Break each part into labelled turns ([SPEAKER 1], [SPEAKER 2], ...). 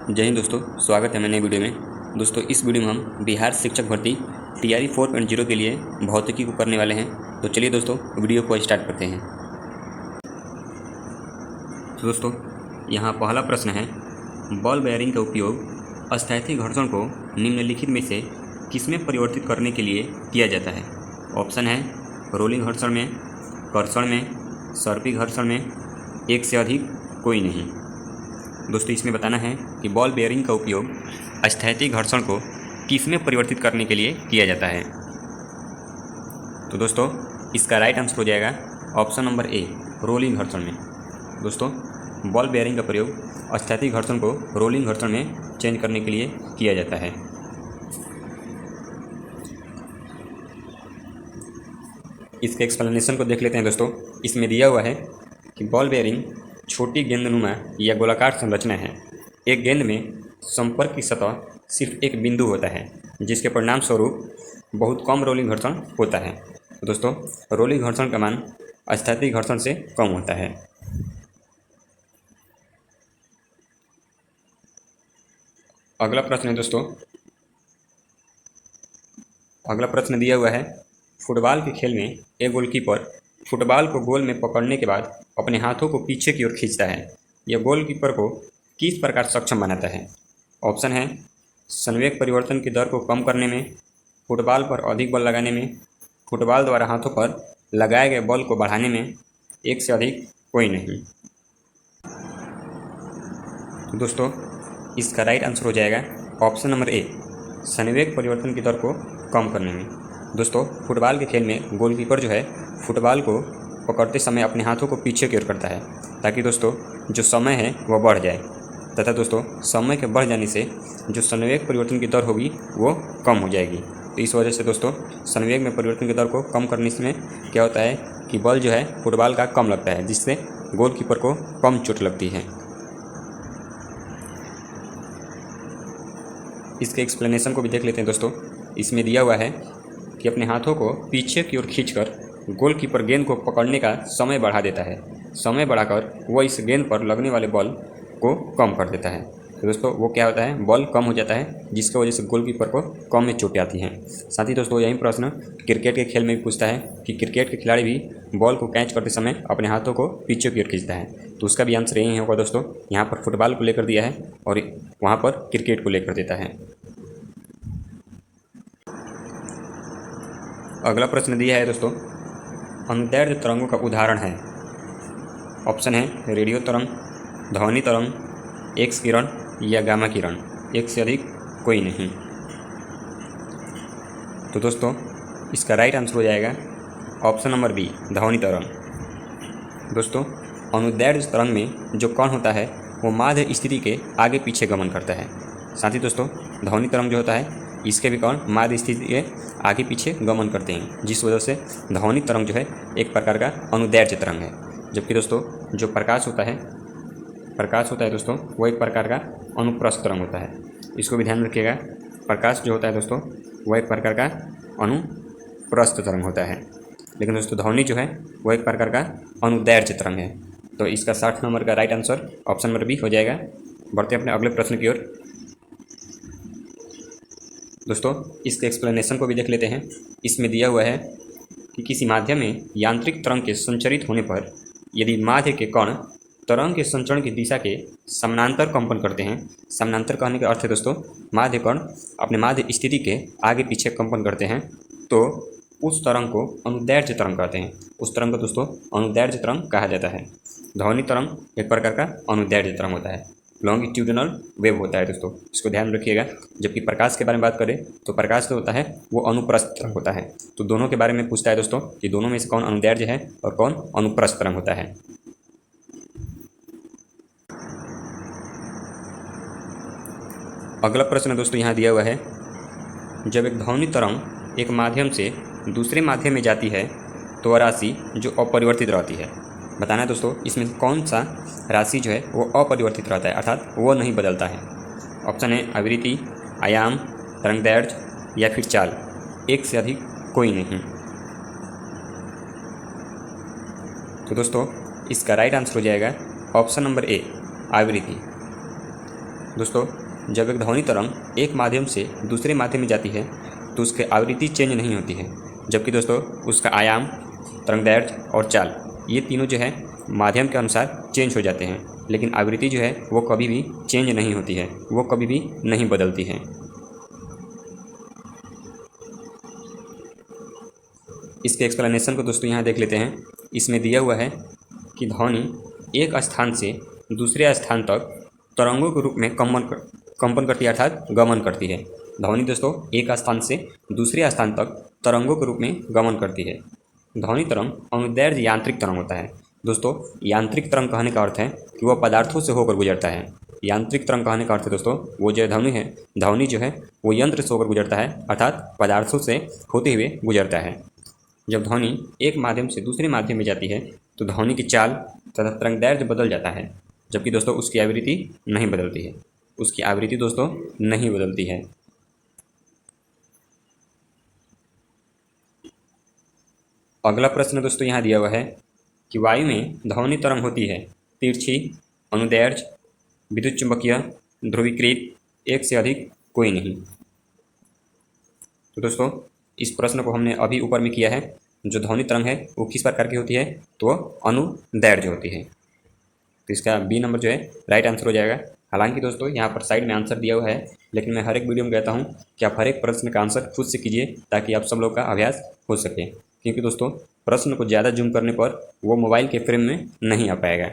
[SPEAKER 1] जय हिंद दोस्तों, स्वागत है मेरे नई वीडियो में। दोस्तों इस वीडियो में हम बिहार शिक्षक भर्ती टीआरई 4.0 के लिए भौतिकी को करने वाले हैं। तो चलिए दोस्तों वीडियो को स्टार्ट करते हैं। तो दोस्तों यहाँ पहला प्रश्न है, बॉल बेयरिंग का उपयोग अस्थायी घर्षण को निम्नलिखित में से किसमें परिवर्तित करने के लिए किया जाता है। ऑप्शन है रोलिंग घर्षण में, कर्षण में, सर्पी घर्षण में, एक से अधिक, कोई नहीं। दोस्तों इसमें बताना है कि बॉल बेयरिंग का उपयोग अस्थायी घर्षण को किसमें परिवर्तित करने के लिए किया जाता है। तो दोस्तों इसका राइट आंसर हो जाएगा ऑप्शन नंबर ए, रोलिंग घर्षण में। दोस्तों बॉल बेयरिंग का प्रयोग अस्थायी घर्षण को रोलिंग घर्षण में चेंज करने के लिए किया जाता है। इसके एक्सप्लेनेशन को देख लेते हैं। दोस्तों इसमें दिया हुआ है कि बॉल बेयरिंग छोटी गेंदनुमा या गोलाकार संरचना है। एक गेंद में संपर्क की सतह सिर्फ एक बिंदु होता है, जिसके परिणाम स्वरूप बहुत कम रोलिंग घर्षण होता है। तो दोस्तों रोलिंग घर्षण का मान अस्थायी घर्षण से कम होता है। अगला प्रश्न है दोस्तों, अगला प्रश्न दिया हुआ है, फुटबॉल के खेल में एक गोलकीपर फुटबॉल को गोल में पकड़ने के बाद अपने हाथों को पीछे की ओर खींचता है। यह गोलकीपर को किस प्रकार सक्षम बनाता है। ऑप्शन है संवेग परिवर्तन की दर को कम करने में, फुटबॉल पर अधिक बल लगाने में, फुटबॉल द्वारा हाथों पर लगाए गए बल को बढ़ाने में, एक से अधिक, कोई नहीं। तो दोस्तों इसका राइट आंसर हो जाएगा ऑप्शन नंबर ए, संवेग परिवर्तन की दर को कम करने में। दोस्तों फुटबॉल के खेल में गोलकीपर जो है फुटबॉल को पकड़ते समय अपने हाथों को पीछे की ओर करता है, ताकि दोस्तों जो समय है वह बढ़ जाए, तथा दोस्तों समय के बढ़ जाने से जो संवेग परिवर्तन की दर होगी वो कम हो जाएगी। तो इस वजह से दोस्तों संवेग में परिवर्तन की दर को कम करने से क्या होता है कि बल जो है फुटबॉल का कम लगता है, जिससे गोलकीपर को कम चोट लगती है। इसके एक्सप्लेनेशन को भी देख लेते हैं। दोस्तों इसमें दिया हुआ है कि अपने हाथों को पीछे की ओर खींचकर गोलकीपर गेंद को पकड़ने का समय बढ़ा देता है। समय बढ़ाकर वह इस गेंद पर लगने वाले बल को कम कर देता है। तो दोस्तों वो क्या होता है, बल कम हो जाता है, जिसकी वजह से गोलकीपर को कम में चोटें आती हैं। साथ ही दोस्तों यही प्रश्न क्रिकेट के खेल में भी पूछता है कि क्रिकेट के खिलाड़ी भी बॉल को कैच करते समय अपने हाथों को पीछे की ओर खींचता है। तो उसका भी आंसर यही होगा दोस्तों, यहाँ पर फुटबॉल को लेकर दिया है और वहाँ पर क्रिकेट को लेकर देता है। अगला प्रश्न दिया है दोस्तों, अनुदैर्ध्य तरंगों का उदाहरण है। ऑप्शन है रेडियो तरंग, ध्वनि तरंग, एक्स किरण या गामा किरण, एक से अधिक, कोई नहीं। तो दोस्तों इसका राइट आंसर हो जाएगा ऑप्शन नंबर बी, ध्वनि तरंग। दोस्तों अनुदैर्ध्य तरंग में जो कण होता है वो माध्य स्थिति के आगे पीछे गमन करता है। साथ ही दोस्तों ध्वनि तरंग जो होता है इसके भी कण माध्य स्थिति के आगे पीछे गमन करते हैं, जिस वजह से ध्वनि तरंग जो है एक प्रकार का अनुदैर्ध्य तरंग है। जबकि दोस्तों जो प्रकाश होता है दोस्तों वो एक प्रकार का अनुप्रस्थ तरंग होता है। इसको भी ध्यान रखिएगा, प्रकाश जो होता है दोस्तों वो एक प्रकार का अनुप्रस्थ तरंग होता है, लेकिन दोस्तों ध्वनि जो है वो एक प्रकार का अनुदैर्ध्य तरंग है। तो इसका 60 नंबर का right answer option number B हो जाएगा। बढ़ते हैं अपने अगले प्रश्न की ओर। दोस्तों इसके एक्सप्लेनेशन को भी देख लेते हैं। इसमें दिया हुआ है कि किसी माध्यम में यांत्रिक तरंग के संचरित होने पर यदि माध्य के कण तरंग के संचरण की दिशा के समानांतर कंपन करते हैं। समानांतर कहने का अर्थ है दोस्तों माध्य कण अपने माध्य स्थिति के आगे पीछे कंपन करते हैं, तो उस तरंग को अनुदैर्ध्य तरंग कहते हैं। उस तरंग को दोस्तों अनुदैर्ध्य तरंग कहा जाता है। ध्वनि तरंग एक प्रकार का अनुदैर्ध्य तरंग होता है, लॉन्गिट्यूडिनल वेव होता है दोस्तों, इसको ध्यान रखिएगा। जबकि प्रकाश के बारे में बात करें तो प्रकाश जो होता है वो अनुप्रस्थ तरंग होता है। तो दोनों के बारे में पूछता है दोस्तों कि दोनों में से कौन अनुदैर्ध्य है और कौन अनुप्रस्थ तरंग होता है। अगला प्रश्न दोस्तों यहाँ दिया हुआ है, जब एक ध्वनि तरंग एक माध्यम से दूसरे माध्यम में जाती है तो वह राशि जो अपरिवर्तित रहती है। बताना है दोस्तों इसमें कौन सा राशि जो है वो अपरिवर्तित रहता है, अर्थात वो नहीं बदलता है। ऑप्शन है आवृत्ति, आयाम, तरंगदैर्ध्य या फिर चाल, एक से अधिक, कोई नहीं। तो दोस्तों इसका राइट आंसर हो जाएगा ऑप्शन नंबर ए, आवृत्ति। दोस्तों, जब एक ध्वनि तरंग एक माध्यम से दूसरे माध्यम में जाती है तो उसकी आवृत्ति चेंज नहीं होती है, जबकि दोस्तों उसका आयाम, तरंगदैर्घ्य और चाल ये तीनों जो है माध्यम के अनुसार चेंज हो जाते हैं, लेकिन आवृत्ति जो है वो कभी भी चेंज नहीं होती है, वो कभी भी नहीं बदलती है। इसके एक्सप्लेनेशन को दोस्तों यहाँ देख लेते हैं। इसमें दिया हुआ है कि ध्वनि एक स्थान से दूसरे स्थान तक तरंगों के रूप में कंपन करती है, अर्थात गमन करती है। ध्वनि दोस्तों एक स्थान से दूसरे स्थान तक तरंगों के रूप में गमन करती है। ध्वनि तरंग अनुदैर्घ्य यांत्रिक तरंग होता है। दोस्तों, यांत्रिक तरंग कहने का अर्थ है कि वह पदार्थों से होकर गुजरता है। यांत्रिक तरंग कहने का अर्थ है दोस्तों, वो जो ध्वनि जो है वो यंत्र से होकर गुजरता है, अर्थात पदार्थों से होते हुए गुजरता है। जब ध्वनि एक माध्यम से दूसरे माध्यम में जाती है तो ध्वनि की चाल तथा तरंगदैर्घ्य बदल जाता है, जबकि दोस्तों उसकी आवृत्ति नहीं बदलती है। उसकी आवृत्ति दोस्तों नहीं बदलती है। अगला प्रश्न दोस्तों यहाँ दिया हुआ है कि वायु में ध्वनि तरंग होती है तिरछी, अनुदैर्घ्य, विद्युत चुंबकीय, ध्रुवीकृत, एक से अधिक, कोई नहीं। तो दोस्तों इस प्रश्न को हमने अभी ऊपर में किया है। जो ध्वनि तरंग है वो किस प्रकार की होती है, तो अनुदैर्घ्य होती है। तो इसका बी नंबर जो है राइट आंसर हो जाएगा। हालांकि दोस्तों यहाँ पर साइड में आंसर दिया हुआ है, लेकिन मैं हर एक वीडियो में कहता हूँ कि आप हर एक प्रश्न का आंसर खुद से कीजिए ताकि आप सब लोग का अभ्यास हो सके, क्योंकि दोस्तों प्रश्न को ज़्यादा जूम करने पर वो मोबाइल के फ्रेम में नहीं आ पाएगा।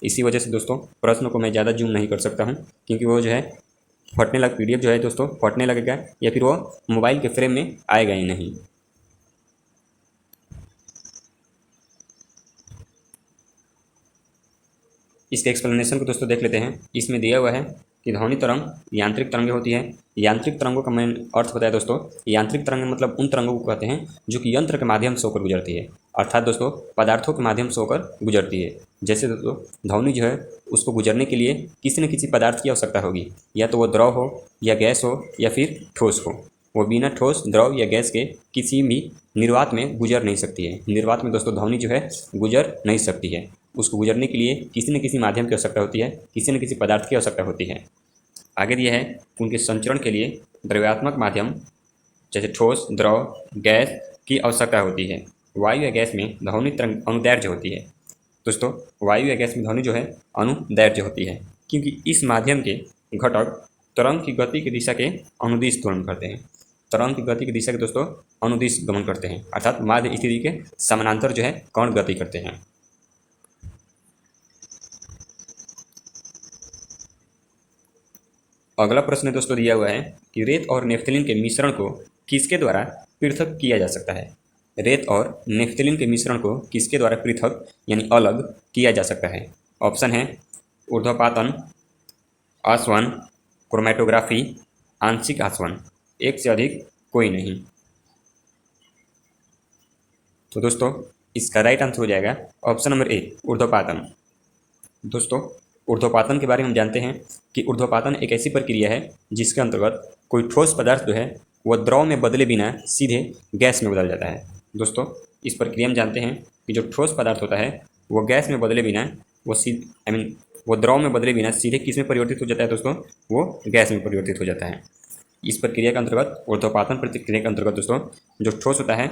[SPEAKER 1] इसी वजह से दोस्तों प्रश्न को मैं ज़्यादा जूम नहीं कर सकता हूँ, क्योंकि वो जो है फटने लग PDF जो है दोस्तों फटने लगेगा या फिर वो मोबाइल के फ्रेम में आएगा ही नहीं। इसके एक्सप्लेनेशन को दोस्तों देख लेते हैं। इसमें दिया हुआ है कि ध्वनि तरंग यांत्रिक तरंगें होती है। यांत्रिक तरंगों का मेन अर्थ बताया दोस्तों, यांत्रिक तरंगें मतलब उन तरंगों को कहते हैं जो कि यंत्र के माध्यम से होकर गुजरती है, अर्थात दोस्तों पदार्थों के माध्यम से होकर गुजरती है। जैसे दोस्तों ध्वनि जो है उसको गुजरने के लिए किसी न किसी पदार्थ की आवश्यकता होगी, या तो वो द्रव हो या गैस हो या फिर ठोस हो। वो बिना ठोस, द्रव या गैस के किसी भी निर्वात में गुजर नहीं सकती है। निर्वात में दोस्तों ध्वनि जो है गुजर नहीं सकती है। उसको गुजरने के लिए किसी न किसी माध्यम की आवश्यकता होती है, किसी न किसी पदार्थ की आवश्यकता होती है। आगे दिया है उनके संचरण के लिए द्रव्यात्मक माध्यम जैसे ठोस, द्रव, गैस की आवश्यकता होती है। वायु या गैस में ध्वनि तरंग अनुदैर्घ्य होती है। दोस्तों वायु या गैस में ध्वनि जो है अनुदैर्घ्य होती है, क्योंकि इस माध्यम के घटक तरंग की गति की दिशा के अनुदिश गमन करते हैं। तरंग की गति की दिशा के दोस्तों अनुदिश गमन करते हैं, अर्थात माध्य स्थिति के समानांतर जो है कण गति करते हैं। अगला प्रश्न दोस्तों दिया हुआ है कि रेत और नेफ्थलीन के मिश्रण को किसके द्वारा पृथक किया जा सकता है। रेत और नेफ्थलीन के मिश्रण को किसके द्वारा पृथक यानी अलग किया जा सकता है। ऑप्शन है ऊर्ध्वपातन, आसवन, क्रोमैटोग्राफी, आंशिक आसवन, एक से अधिक, कोई नहीं। तो दोस्तों इसका राइट आंसर हो जाएगा ऑप्शन नंबर ए, ऊर्ध्वपातन। दोस्तों ऊर्ध्वपातन के बारे में हम जानते हैं कि ऊर्ध्वपातन एक ऐसी प्रक्रिया है जिसके अंतर्गत कोई ठोस पदार्थ जो है वह द्रव में बदले बिना सीधे गैस में बदल जाता है। दोस्तों इस प्रक्रिया में जानते हैं कि जो ठोस पदार्थ होता है वो गैस में बदले बिना वो द्रव में बदले बिना सीधे किस में परिवर्तित हो जाता है दोस्तों, वो गैस में परिवर्तित हो जाता है। इस प्रक्रिया के अंतर्गत, ऊर्ध्वपातन प्रक्रिया के अंतर्गत दोस्तों जो ठोस होता है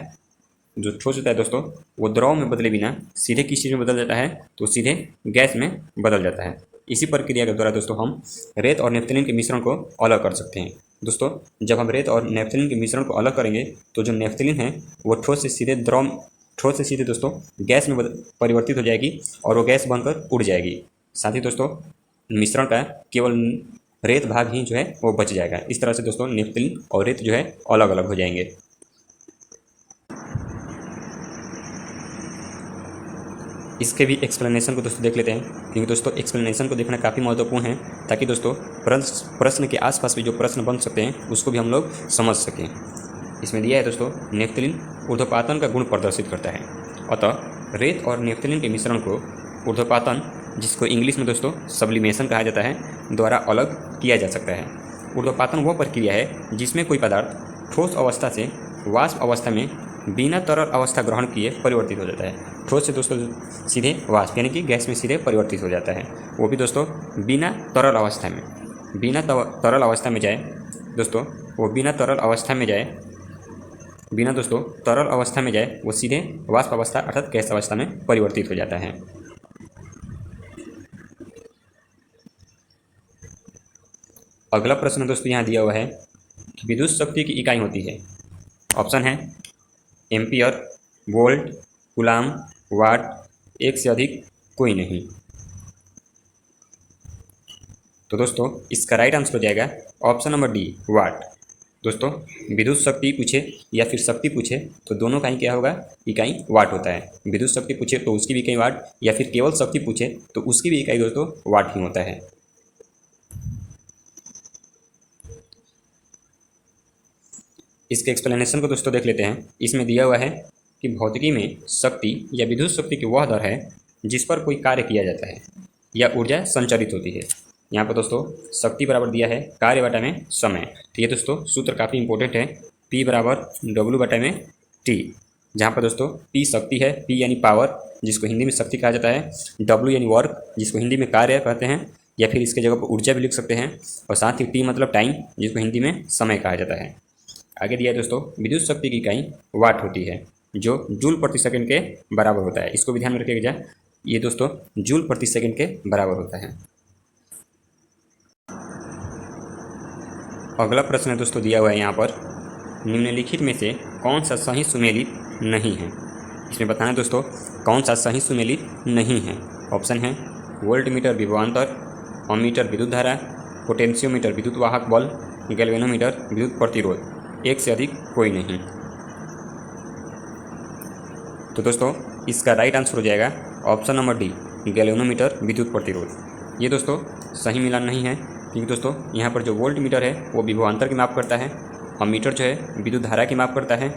[SPEAKER 1] दोस्तों वो द्रव में बदले बिना सीधे किस चीज़ में बदल जाता है, तो सीधे गैस में बदल जाता है। इसी प्रक्रिया के द्वारा दोस्तों हम रेत और नेफ्थलीन के मिश्रण को अलग कर सकते हैं। दोस्तों जब हम रेत और नेफ्थलीन के मिश्रण को अलग करेंगे तो जो नेफ्थलीन है वो ठोस से सीधे दोस्तों गैस में परिवर्तित हो जाएगी और वो गैस बनकर उड़ जाएगी। साथ ही दोस्तों मिश्रण का केवल रेत भाग ही जो है वो बच जाएगा। इस तरह से दोस्तों नेफ्थलीन और रेत जो है अलग अलग हो जाएंगे। इसके भी एक्सप्लेनेशन को दोस्तों देख लेते हैं, क्योंकि दोस्तों एक्सप्लेनेशन को देखना काफ़ी महत्वपूर्ण है, ताकि दोस्तों प्रश्न के आसपास भी जो प्रश्न बन सकते हैं उसको भी हम लोग समझ सकें। इसमें दिया है दोस्तों नेफ्थलीन ऊर्ध्वपातन का गुण प्रदर्शित करता है, अतः रेत और नेफ्थलीन के मिश्रण को ऊर्ध्वपातन, जिसको इंग्लिश में दोस्तों सब्लिमेशन कहा जाता है, द्वारा अलग किया जा सकता है। ऊर्ध्वपातन वह प्रक्रिया है जिसमें कोई पदार्थ ठोस अवस्था से वाष्प अवस्था में बिना तरल अवस्था ग्रहण किए परिवर्तित हो जाता है। ठोस से दोस्तों सीधे वाष्प यानी कि गैस में सीधे परिवर्तित हो जाता है, वो भी दोस्तों बिना तरल अवस्था में। बिना तरल अवस्था में जाए दोस्तों, वो बिना तरल अवस्था में जाए, बिना दोस्तों तरल अवस्था में जाए वो सीधे वाष्प अवस्था अर्थात गैस अवस्था में परिवर्तित हो जाता है। अगला प्रश्न दोस्तों यहाँ दिया हुआ है कि विद्युत शक्ति की इकाई होती है। ऑप्शन है एम्पियर, वोल्ट, कूलाम, वाट, एक से अधिक कोई नहीं। तो दोस्तों इसका राइट आंसर हो जाएगा ऑप्शन नंबर डी, वाट। दोस्तों विद्युत शक्ति पूछे या फिर शक्ति पूछे तो दोनों का ही क्या होगा, इकाई वाट होता है। विद्युत शक्ति पूछे तो उसकी भी इकाई वाट, या फिर केवल शक्ति पूछे तो उसकी भी इकाई दोस्तों वाट ही होता है। इसके एक्सप्लेनेशन को दोस्तों देख लेते हैं। इसमें दिया हुआ है कि भौतिकी में शक्ति या विद्युत शक्ति की वह दर है जिस पर कोई कार्य किया जाता है या ऊर्जा संचारित होती है। यहाँ पर दोस्तों शक्ति बराबर दिया है कार्य बटा में समय। तो ये दोस्तों सूत्र काफ़ी इंपॉर्टेंट है, P बराबर W बटा में T, जहाँ पर दोस्तों P शक्ति है, P यानी पावर जिसको हिंदी में शक्ति कहा जाता है, W यानी वर्क जिसको हिंदी में कार्य कहते हैं, या फिर इसके जगह पर ऊर्जा भी लिख सकते हैं, और साथ ही T मतलब टाइम जिसको हिंदी में समय कहा जाता है। आगे दिया है दोस्तों विद्युत शक्ति की इकाई वाट होती है जो जूल प्रति सेकंड के बराबर होता है। इसको भी ध्यान में रखिएगा, ये दोस्तों जूल प्रति सेकंड के बराबर होता है। अगला प्रश्न है दोस्तों दिया हुआ है यहाँ पर, निम्नलिखित में से कौन सा सही सुमेलित नहीं है। इसमें बताना है दोस्तों कौन सा सही सुमेलित नहीं है। ऑप्शन है वोल्टमीटर विभवांतर, अमीटर विद्युत धारा, पोटेंशियोमीटर विद्युत वाहक बल, गैल्वेनोमीटर विद्युत प्रतिरोध, एक से अधिक कोई नहीं। तो दोस्तों इसका राइट आंसर हो जाएगा ऑप्शन नंबर डी, गैल्वेनोमीटर विद्युत प्रतिरोध। ये दोस्तों सही मिलान नहीं है, क्योंकि दोस्तों यहाँ पर जो वोल्ट मीटर है वो विभवांतर की माप करता है, अमीटर जो है विद्युत धारा की माप करता है,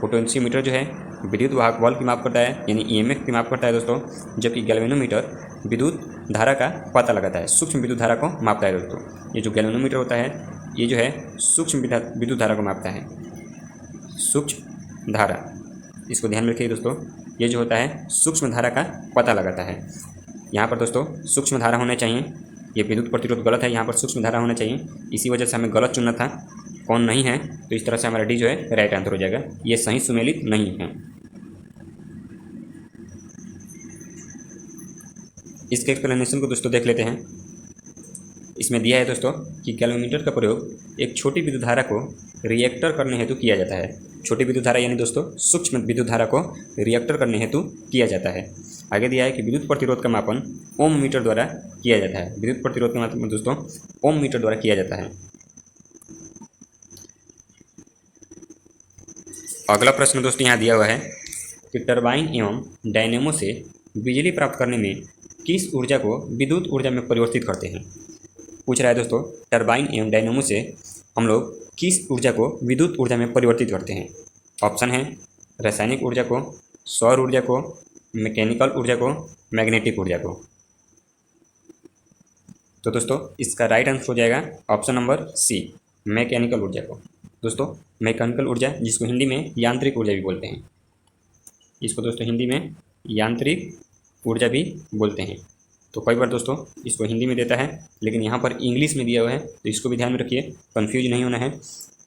[SPEAKER 1] पोटेंशियोमीटर जो है विद्युत वाहक बल की माप करता है यानी ईएमएफ की माप करता है दोस्तों, जबकि गैल्वेनोमीटर विद्युत धारा का पता लगाता है, सूक्ष्म विद्युत धारा को मापता है दोस्तों। ये जो गैल्वेनोमीटर होता है ये जो है सूक्ष्म विद्युत धारा को मापता है, सूक्ष्म धारा, इसको ध्यान में रखिए दोस्तों। ये जो होता है सूक्ष्म धारा का पता लगाता है। यहाँ पर दोस्तों सूक्ष्म धारा होना चाहिए, ये विद्युत प्रतिरोध गलत है, यहाँ पर सूक्ष्म धारा होना चाहिए, इसी वजह से हमें गलत चुनना था, कौन नहीं है, तो इस तरह से हमारा डी जो है राइट आंसर हो जाएगा, ये सही सुमेलित नहीं है। इसके एक्सप्लेनेशन को दोस्तों देख लेते हैं। इसमें दिया है दोस्तों कि गैल्वेनोमीटर का प्रयोग एक छोटी विद्युत धारा को रिएक्टर करने हेतु किया जाता है। छोटी विद्युत धारा यानी दोस्तों सूक्ष्म विद्युत धारा को रिएक्टर करने हेतु किया जाता है। आगे दिया है कि विद्युत प्रतिरोध का मापन ओम मीटर द्वारा किया जाता है। विद्युत प्रतिरोध का मापन दोस्तों ओम मीटर द्वारा किया जाता है। अगला प्रश्न दोस्तों यहाँ दिया हुआ है कि टरबाइन एवं डायनेमो से बिजली प्राप्त करने में किस ऊर्जा को विद्युत ऊर्जा में परिवर्तित करते हैं। पूछ रहा है दोस्तों टरबाइन एवं डायनेमो से हम लोग किस ऊर्जा को विद्युत ऊर्जा में परिवर्तित करते हैं। ऑप्शन है रासायनिक ऊर्जा को, सौर ऊर्जा को, मैकेनिकल ऊर्जा को, मैग्नेटिक ऊर्जा को। तो दोस्तों इसका राइट आंसर हो जाएगा ऑप्शन नंबर सी, मैकेनिकल ऊर्जा को। दोस्तों मैकेनिकल ऊर्जा जिसको हिंदी में यांत्रिक ऊर्जा भी बोलते हैं, इसको दोस्तों हिंदी में यांत्रिक ऊर्जा भी बोलते हैं। तो कई बार दोस्तों इसको हिंदी में देता है लेकिन यहाँ पर इंग्लिश में दिया हुआ है, तो इसको भी ध्यान में रखिए, कंफ्यूज नहीं होना है।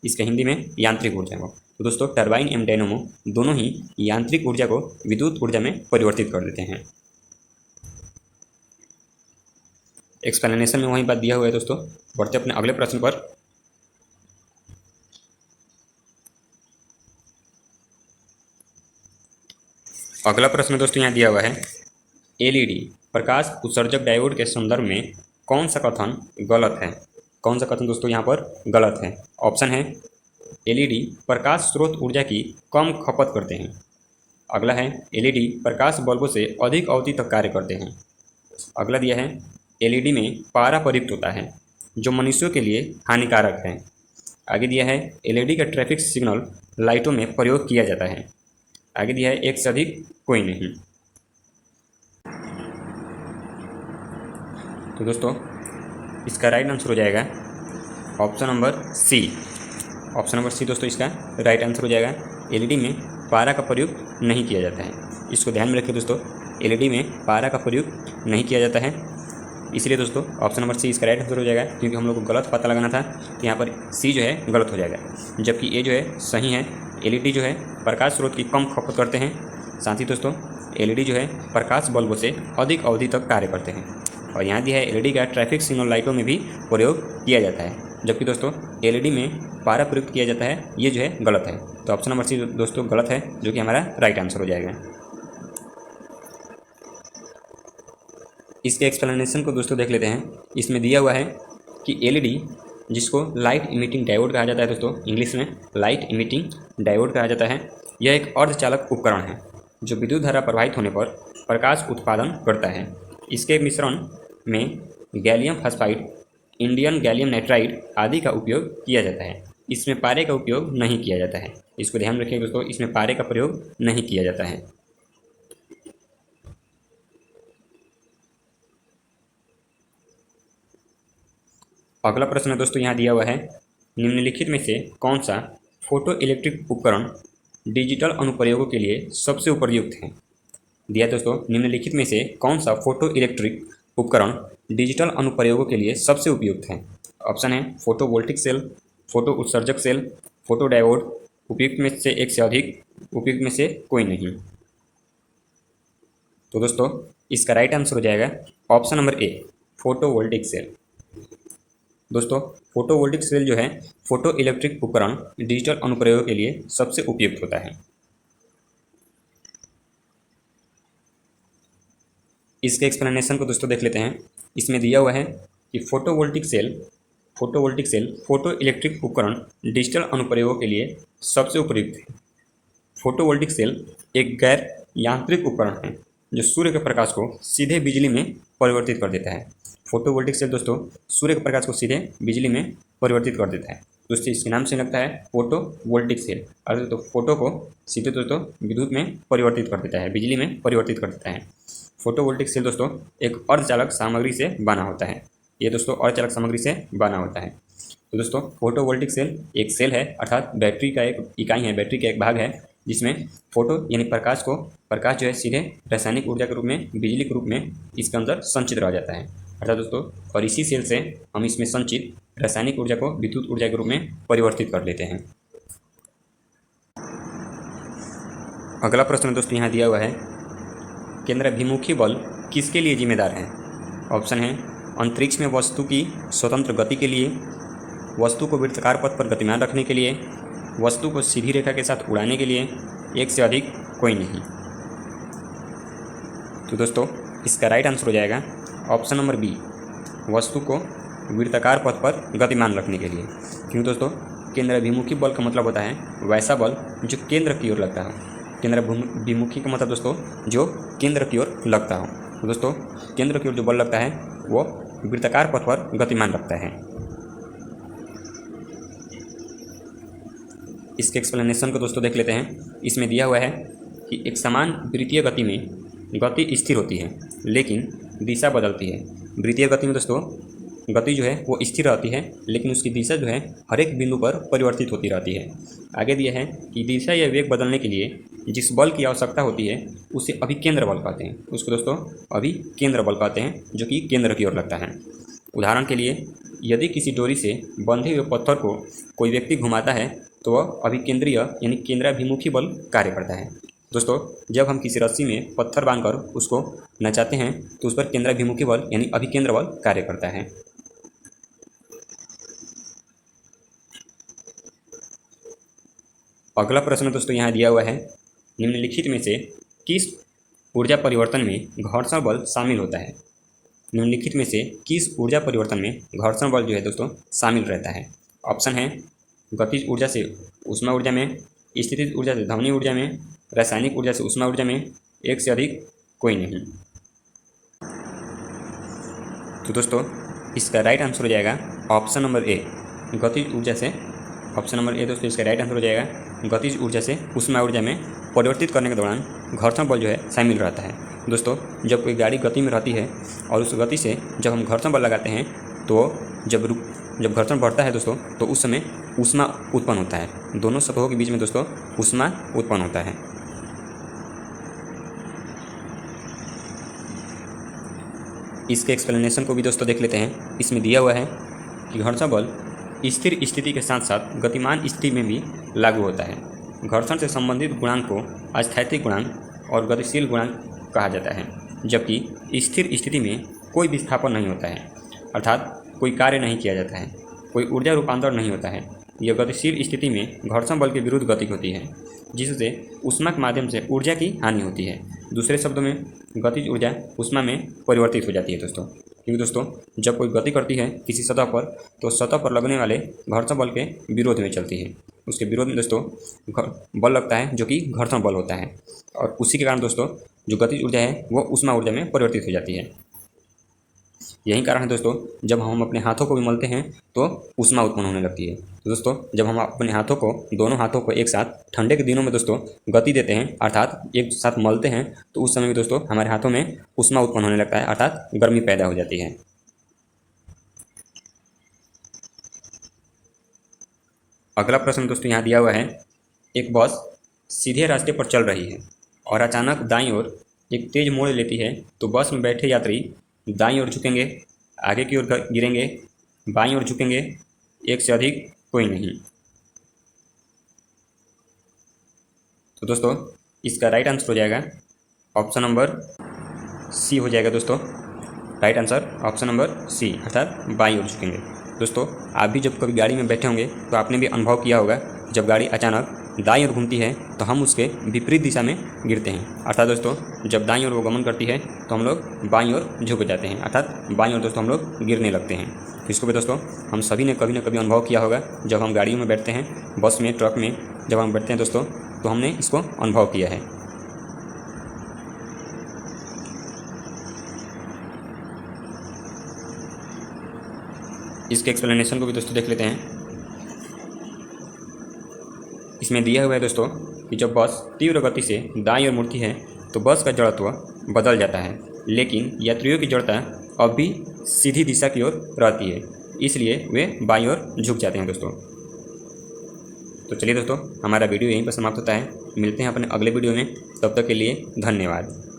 [SPEAKER 1] इसका हिंदी में यांत्रिक ऊर्जा को, तो दोस्तों टरबाइन एवं डायनेमो दोनों ही यांत्रिक ऊर्जा को विद्युत ऊर्जा में परिवर्तित कर देते हैं। एक्सप्लेनेशन में वही बात दिया हुआ है दोस्तों। बढ़ते अपने अगले प्रश्न पर। अगला प्रश्न दोस्तों यहाँ दिया हुआ है, एलईडी प्रकाश उत्सर्जक डायोड के संदर्भ में कौन सा कथन गलत है। कौन सा कथन दोस्तों यहाँ पर गलत है। ऑप्शन है एलईडी प्रकाश स्रोत ऊर्जा की कम खपत करते हैं। अगला है एलईडी प्रकाश बल्बों से अधिक अवधि तक कार्य करते हैं। अगला दिया है एलईडी में पारा प्रयुक्त होता है जो मनुष्यों के लिए हानिकारक है। आगे दिया है एलईडी का ट्रैफिक सिग्नल लाइटों में प्रयोग किया जाता है। आगे दिया है एक से अधिक कोई नहीं। तो दोस्तों इसका राइट आंसर हो जाएगा option number C. Option number C दोस्तों इसका राइट आंसर हो जाएगा। एलईडी में पारा का प्रयोग नहीं किया जाता है, इसको ध्यान में रखिए दोस्तों, एलईडी में पारा का प्रयोग नहीं किया जाता है। इसलिए दोस्तों ऑप्शन नंबर सी इसका राइट आंसर हो जाएगा, क्योंकि हम लोग को गलत पता लगाना था तो यहाँ पर सी जो है गलत हो जाएगा, जबकि ए जो है सही है। एलईडी जो है प्रकाश स्रोत की कम खपत करते हैं। साथ ही दोस्तों एलईडी जो है प्रकाश बल्बों से अधिक अवधि तक कार्य करते हैं। और यहाँ दिया है एलईडी का ट्रैफिक सिग्नल लाइटों में भी प्रयोग किया जाता है, जबकि दोस्तों एलईडी में पारा प्रयुक्त किया जाता है, ये जो है गलत है। तो ऑप्शन नंबर सी दोस्तों गलत है, जो कि हमारा राइट आंसर हो जाएगा। इसके एक्सप्लेनेशन को दोस्तों देख लेते हैं। इसमें दिया हुआ है कि एलईडी, जिसको लाइट इमिटिंग डायोड कहा जाता है दोस्तों, इंग्लिश में लाइट इमिटिंग डायोड कहा जाता है, यह एक अर्धचालक उपकरण है जो विद्युत धारा प्रवाहित होने पर प्रकाश उत्पादन करता है। इसके मिश्रण में gallium phosphide, indium gallium nitride आदि का उपयोग किया जाता है। इसमें पारे का उपयोग नहीं किया जाता है। इसको ध्यान रखिए दोस्तों, इसमें पारे का प्रयोग नहीं किया जाता है। अगला प्रश्न दोस्तों यहाँ दिया हुआ है, निम्नलिखित में से कौन सा फोटो इलेक्ट्रिक उपकरण डिजिटल अनुप्रयोगों के लिए सबसे उपयुक्त है। दिया दोस्तों, निम्नलिखित में से कौन सा फोटो इलेक्ट्रिक उपकरण डिजिटल अनुप्रयोगों के लिए सबसे उपयुक्त है। ऑप्शन है फोटोवोल्टिक सेल, फोटो उत्सर्जक सेल, फोटो डायोड, उपयुक्त में से एक से अधिक, उपयुक्त में से कोई नहीं। तो दोस्तों इसका राइट आंसर हो जाएगा option number A, photovoltaic cell. दोस्तों फोटोवोल्टिक सेल जो है फोटो इलेक्ट्रिक उपकरण डिजिटल अनुप्रयोगों के लिए सबसे उपयुक्त होता है। इसके एक्सप्लेनेशन को दोस्तों देख लेते हैं। इसमें दिया हुआ है कि फोटोवोल्टिक सेल फोटो इलेक्ट्रिक उपकरण डिजिटल अनुप्रयोगों के लिए सबसे उपयुक्त है। फोटोवोल्टिक सेल एक गैर यांत्रिक उपकरण है जो सूर्य के प्रकाश को सीधे बिजली में परिवर्तित कर देता है। फोटोवोल्टिक सेल दोस्तों सूर्य के प्रकाश को सीधे बिजली में परिवर्तित कर देता है। दोस्तों इसके नाम से लगता है फोटोवोल्टिक सेल। अर्थात तो फोटो को सीधे दोस्तों विद्युत में परिवर्तित कर देता है, बिजली में परिवर्तित कर देता है। फोटोवोल्टिक सेल दोस्तों एक अर्धचालक सामग्री से बना होता है। ये दोस्तों अर्धचालक सामग्री से बना होता है। तो दोस्तों फोटोवोल्टिक सेल एक सेल है, अर्थात बैटरी का एक इकाई है, बैटरी का एक भाग है, जिसमें फोटो यानी प्रकाश जो है सीधे रासायनिक ऊर्जा के रूप में, बिजली के रूप में इसके अंदर संचित रह जाता है। अर्थात दोस्तों और इसी सेल से हम इसमें संचित रासायनिक ऊर्जा को विद्युत ऊर्जा के रूप में परिवर्तित कर लेते हैं। अगला प्रश्न दोस्तों यहाँ दिया हुआ है, केंद्राभिमुखी बल किसके लिए जिम्मेदार है। ऑप्शन है अंतरिक्ष में वस्तु की स्वतंत्र गति के लिए, वस्तु को वृत्ताकार पथ पर गतिमान रखने के लिए, वस्तु को सीधी रेखा के साथ उड़ाने के लिए, एक से अधिक कोई नहीं। तो दोस्तों इसका राइट आंसर हो जाएगा ऑप्शन नंबर बी, वस्तु को वृत्ताकार पथ पर गतिमान रखने के लिए। क्यों दोस्तों, केंद्राभिमुखी बल का मतलब होता है वैसा बल जो केंद्र की ओर लगता हो। केंद्राभिमुखी का मतलब दोस्तों जो केंद्र की ओर लगता हो। तो दोस्तों केंद्र की ओर जो बल लगता है वो वृत्ताकार पथ पर गतिमान रखता है। इसके एक्सप्लेनेशन को दोस्तों देख लेते हैं। इसमें दिया हुआ है कि एक समान वृत्तीय गति में गति स्थिर होती है लेकिन दिशा बदलती है। वृत्तीय गति में दोस्तों गति जो है वो स्थिर रहती है, लेकिन उसकी दिशा जो है हर एक बिंदु पर परिवर्तित होती रहती है। आगे दिया है कि दिशा या वेग बदलने के लिए जिस बल की आवश्यकता होती है उसे अभिकेंद्र बल कहते हैं। उसको दोस्तों अभिकेंद्र बल कहते हैं, जो कि केंद्र की ओर लगता है। उदाहरण के लिए यदि किसी डोरी से बंधे हुए पत्थर को कोई व्यक्ति घुमाता है तो वह अभिकेंद्रीय यानी केंद्राभिमुखी बल कार्य करता है। दोस्तों जब हम किसी रस्सी में पत्थर बांधकर उसको नचाते हैं तो उस पर केंद्राभिमुखी बल यानी अभिकेंद्र बल कार्य करता है। अगला प्रश्न दोस्तों यहाँ दिया हुआ है, निम्नलिखित में से किस ऊर्जा परिवर्तन में घर्षण बल शामिल होता है। निम्नलिखित में से किस ऊर्जा परिवर्तन में घर्षण बल जो है दोस्तों शामिल रहता है। ऑप्शन है गतिज ऊर्जा से ऊष्मा ऊर्जा में, स्थितिज ऊर्जा से ध्वनि ऊर्जा में, रासायनिक ऊर्जा से ऊष्मा ऊर्जा में, एक से अधिक कोई नहीं। तो दोस्तों इसका राइट आंसर हो जाएगा ऑप्शन नंबर ए, गतिज ऊर्जा से। ऑप्शन नंबर ए दोस्तों इसका राइट आंसर हो जाएगा गतिज ऊर्जा से ऊष्मा ऊर्जा में परिवर्तित करने के दौरान घर्षण बल जो है शामिल रहता है। दोस्तों जब कोई गाड़ी गति में रहती है और उस गति से जब हम घर्षण बल लगाते हैं तो जब घर्षण बढ़ता है दोस्तों तो उस समय ऊष्मा उत्पन्न होता है। दोनों सतहों के बीच में दोस्तों ऊष्मा उत्पन्न होता है। इसके एक्सप्लेनेशन को भी दोस्तों देख लेते हैं। इसमें दिया हुआ है कि घर्षण बल स्थिर स्थिति के साथ साथ गतिमान स्थिति में भी लागू होता है। घर्षण से संबंधित गुणांक को अस्थैतिक गुणांक और गतिशील गुणांक कहा जाता है, जबकि स्थिर स्थिति में कोई विस्थापन नहीं होता है, अर्थात कोई कार्य नहीं किया जाता है, कोई ऊर्जा रूपांतरण नहीं होता है। यह गतिशील स्थिति में घर्षण बल के विरुद्ध गति होती है, जिससे ऊष्मा के माध्यम से ऊर्जा की हानि होती है। दूसरे शब्दों में गतिज ऊर्जा ऊष्मा में परिवर्तित हो जाती है दोस्तों। क्योंकि दोस्तों जब कोई गति करती है किसी सतह पर, तो सतह पर लगने वाले घर्षण बल के विरोध में चलती है। उसके विरोध में दोस्तों बल लगता है जो कि घर्षण बल होता है, और उसी के कारण दोस्तों जो गतिज ऊर्जा है वो ऊष्मा ऊर्जा में परिवर्तित हो जाती है। यही कारण है दोस्तों जब हम अपने हाथों को भी मलते हैं तो ऊष्मा उत्पन्न होने लगती है। तो दोस्तों जब हम अपने हाथों को, दोनों हाथों को एक साथ ठंडे के दिनों में दोस्तों गति देते हैं, अर्थात एक साथ मलते हैं, तो उस समय भी दोस्तों हमारे हाथों में ऊष्मा उत्पन्न होने लगता है, अर्थात गर्मी पैदा हो जाती है। अगला प्रश्न दोस्तों यहाँ दिया हुआ है, एक बस सीधे रास्ते पर चल रही है और अचानक दाईं ओर एक तेज मोड़ लेती है, तो बस में बैठे यात्री दाईं ओर झुकेंगे, आगे की ओर गिरेंगे, बाईं ओर झुकेंगे, एक से अधिक कोई नहीं। तो दोस्तों इसका राइट आंसर हो जाएगा ऑप्शन नंबर सी हो जाएगा दोस्तों। Right answer option number C, अर्थात बाईं ओर झुकेंगे। दोस्तों आप भी जब कभी गाड़ी में बैठे होंगे तो आपने भी अनुभव किया होगा, जब गाड़ी अचानक दाईं ओर घूमती है तो हम उसके विपरीत दिशा में गिरते हैं, अर्थात दोस्तों जब दाईं ओर वो गमन करती है तो हम लोग बाईं ओर झुक जाते हैं, अर्थात बाईं ओर दोस्तों हम लोग गिरने लगते हैं। इसको भी दोस्तों हम सभी ने कभी ना कभी अनुभव किया होगा, जब हम गाड़ियों में बैठते हैं, बस में, ट्रक में जब हम बैठते हैं दोस्तों, तो हमने इसको अनुभव किया है। इसके एक्सप्लेनेशन को भी दोस्तों देख लेते हैं। इसमें दिया हुआ है दोस्तों कि जब बस तीव्र गति से दाईं ओर मुड़ती है तो बस का जड़त्व बदल जाता है, लेकिन यात्रियों की जड़ता अब भी सीधी दिशा की ओर रहती है, इसलिए वे बाईं ओर झुक जाते हैं दोस्तों। तो चलिए दोस्तों हमारा वीडियो यहीं पर समाप्त होता है। मिलते हैं अपने अगले वीडियो में, तब तक के लिए धन्यवाद।